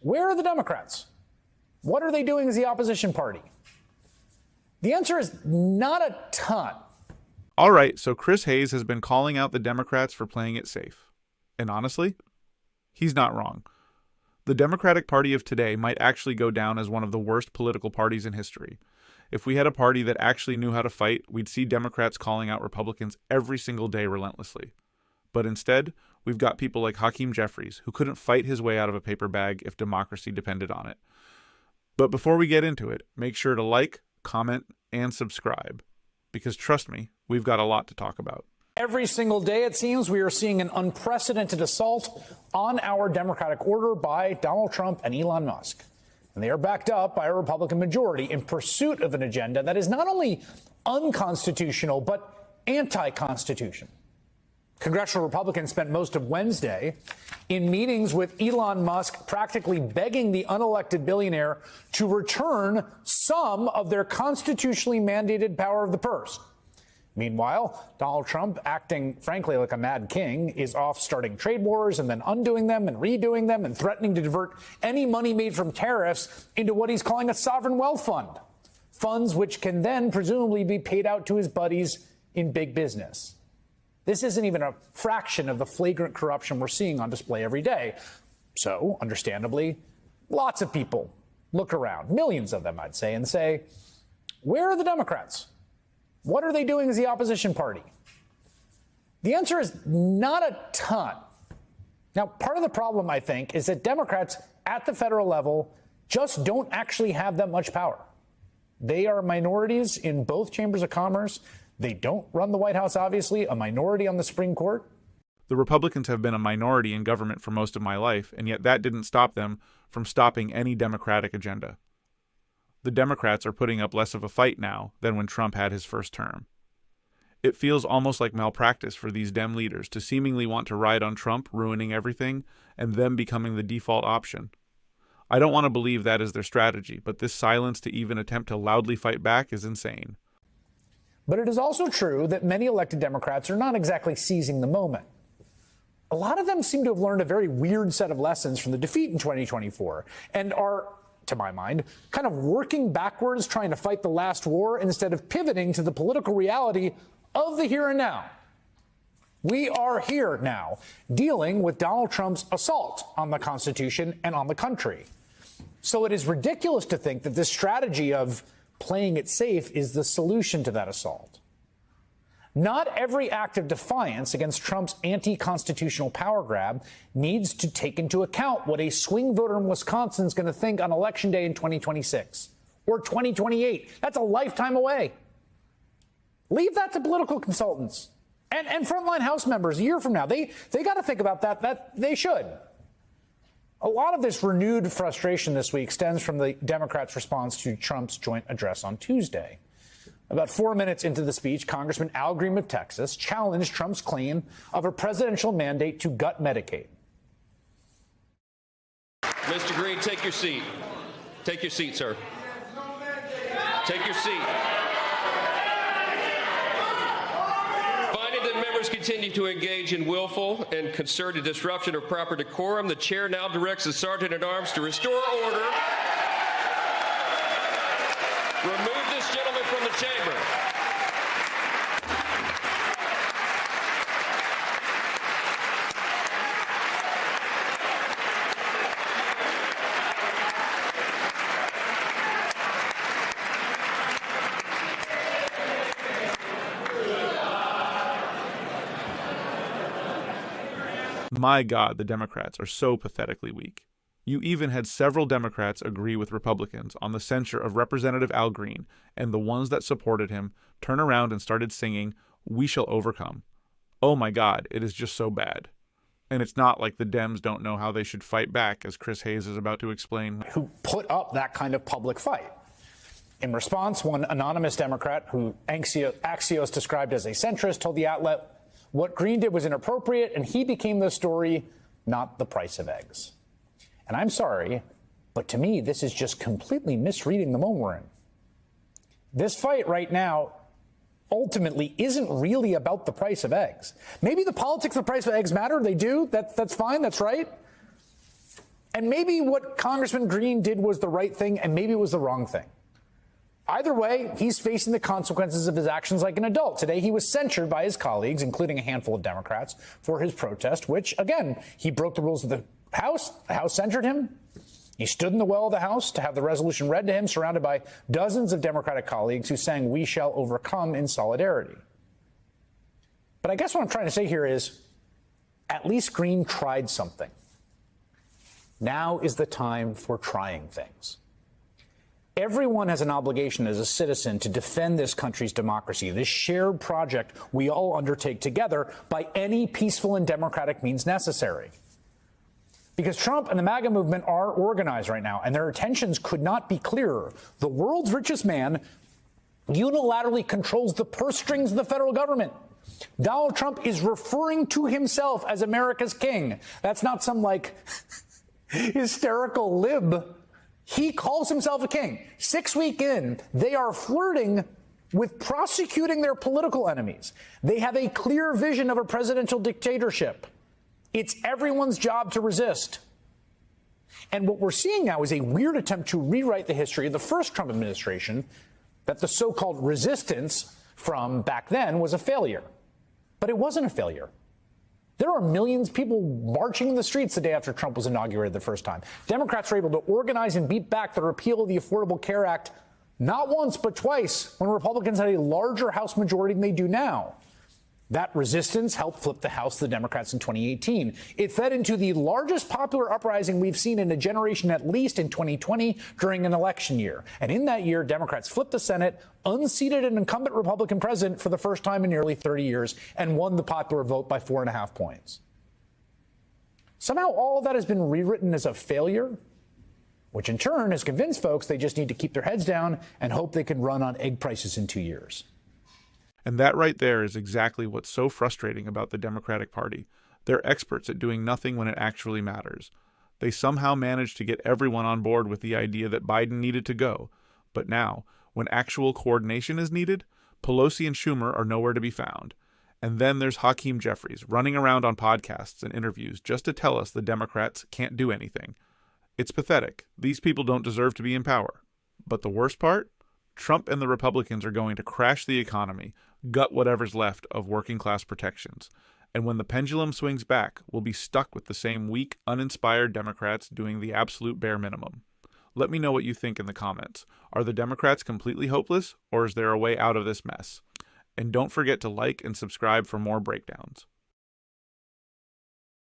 Where are the Democrats? What are they doing as the opposition party? The answer is not a ton. All right, so Chris Hayes has been calling out the Democrats for playing it safe. And honestly, he's not wrong. The Democratic Party of today might actually go down as one of the worst political parties in history. If we had a party that actually knew how to fight, we'd see Democrats calling out Republicans every single day relentlessly. But instead, we've got people like Hakeem Jeffries, who couldn't fight his way out of a paper bag if democracy depended on it. But before we get into it, make sure to like, comment, and subscribe. Because trust me, we've got a lot to talk about. Every single day, it seems, we are seeing an unprecedented assault on our democratic order by Donald Trump and Elon Musk. And they are backed up by a Republican majority in pursuit of an agenda that is not only unconstitutional, but anti-constitutional. Congressional Republicans spent most of Wednesday in meetings with Elon Musk, practically begging the unelected billionaire to return some of their constitutionally mandated power of the purse. Meanwhile, Donald Trump, acting frankly like a mad king, is off starting trade wars and then undoing them and redoing them and threatening to divert any money made from tariffs into what he's calling a sovereign wealth fund. Funds which can then presumably be paid out to his buddies in big business. This isn't even a fraction of the flagrant corruption we're seeing on display every day. So, understandably, lots of people look around, millions of them, I'd say, and say, where are the Democrats? What are they doing as the opposition party? The answer is not a ton. Now, part of the problem, I think, is that Democrats at the federal level just don't actually have that much power. They are minorities in both chambers of commerce. They don't run the White House, obviously, a minority on the Supreme Court. The Republicans have been a minority in government for most of my life, and yet that didn't stop them from stopping any Democratic agenda. The Democrats are putting up less of a fight now than when Trump had his first term. It feels almost like malpractice for these Dem leaders to seemingly want to ride on Trump ruining everything and them becoming the default option. I don't want to believe that is their strategy, but this silence to even attempt to loudly fight back is insane. But it is also true that many elected Democrats are not exactly seizing the moment. A lot of them seem to have learned a very weird set of lessons from the defeat in 2024 and are, to my mind, kind of working backwards, trying to fight the last war instead of pivoting to the political reality of the here and now. We are here now, dealing with Donald Trump's assault on the Constitution and on the country. So it is ridiculous to think that this strategy of playing it safe is the solution to that assault. Not every act of defiance against Trump's anti-constitutional power grab needs to take into account what a swing voter in Wisconsin is going to think on Election Day in 2026 or 2028. That's a lifetime away. Leave that to political consultants and frontline House members a year from now. They got to think about that they should. A lot of this renewed frustration this week stems from the Democrats' response to Trump's joint address on Tuesday. About 4 minutes into the speech, Congressman Al Green of Texas challenged Trump's claim of a presidential mandate to gut Medicaid. Mr. Green, take your seat. Take your seat, sir. Take your seat. Finding that members continue to engage in willful and concerted disruption of proper decorum, the chair now directs the Sergeant-at-Arms to restore order. Remove this gentleman from the chamber. My God, the Democrats are so pathetically weak. You even had several Democrats agree with Republicans on the censure of Representative Al Green, and the ones that supported him turn around and started singing, "We shall overcome." Oh my God, it is just so bad. And it's not like the Dems don't know how they should fight back, as Chris Hayes is about to explain. Who put up that kind of public fight. In response, one anonymous Democrat, who Axios described as a centrist, told the outlet what Green did was inappropriate, and he became the story, not the price of eggs. And I'm sorry, but to me, this is just completely misreading the moment we're in. This fight right now ultimately isn't really about the price of eggs. Maybe the politics of the price of eggs matter. They do. That's fine. That's right. And maybe what Congressman Green did was the right thing, and maybe it was the wrong thing. Either way, he's facing the consequences of his actions like an adult. Today, he was censured by his colleagues, including a handful of Democrats, for his protest, which, again, he broke the rules of the House. The House censured him. He stood in the well of the House to have the resolution read to him, surrounded by dozens of Democratic colleagues who sang, "We shall overcome," in solidarity. But I guess what I'm trying to say here is, at least Green tried something. Now is the time for trying things. Everyone has an obligation as a citizen to defend this country's democracy, this shared project we all undertake together by any peaceful and democratic means necessary. Because Trump and the MAGA movement are organized right now, and their intentions could not be clearer. The world's richest man unilaterally controls the purse strings of the federal government. Donald Trump is referring to himself as America's king. That's not some, hysterical lib. He calls himself a king. 6 weeks in, they are flirting with prosecuting their political enemies. They have a clear vision of a presidential dictatorship. It's everyone's job to resist. And what we're seeing now is a weird attempt to rewrite the history of the first Trump administration, that the so-called resistance from back then was a failure. But it wasn't a failure. There are millions of people marching in the streets the day after Trump was inaugurated the first time. Democrats were able to organize and beat back the repeal of the Affordable Care Act not once but twice when Republicans had a larger House majority than they do now. That resistance helped flip the House to the Democrats in 2018. It fed into the largest popular uprising we've seen in a generation, at least in 2020, during an election year. And in that year, Democrats flipped the Senate, unseated an incumbent Republican president for the first time in nearly 30 years, and won the popular vote by 4.5 points. Somehow all of that has been rewritten as a failure, which in turn has convinced folks they just need to keep their heads down and hope they can run on egg prices in 2 years. And that right there is exactly what's so frustrating about the Democratic Party. They're experts at doing nothing when it actually matters. They somehow managed to get everyone on board with the idea that Biden needed to go. But now, when actual coordination is needed, Pelosi and Schumer are nowhere to be found. And then there's Hakeem Jeffries running around on podcasts and interviews just to tell us the Democrats can't do anything. It's pathetic. These people don't deserve to be in power. But the worst part? Trump and the Republicans are going to crash the economy, gut whatever's left of working-class protections. And when the pendulum swings back, we'll be stuck with the same weak, uninspired Democrats doing the absolute bare minimum. Let me know what you think in the comments. Are the Democrats completely hopeless, or is there a way out of this mess? And don't forget to like and subscribe for more breakdowns.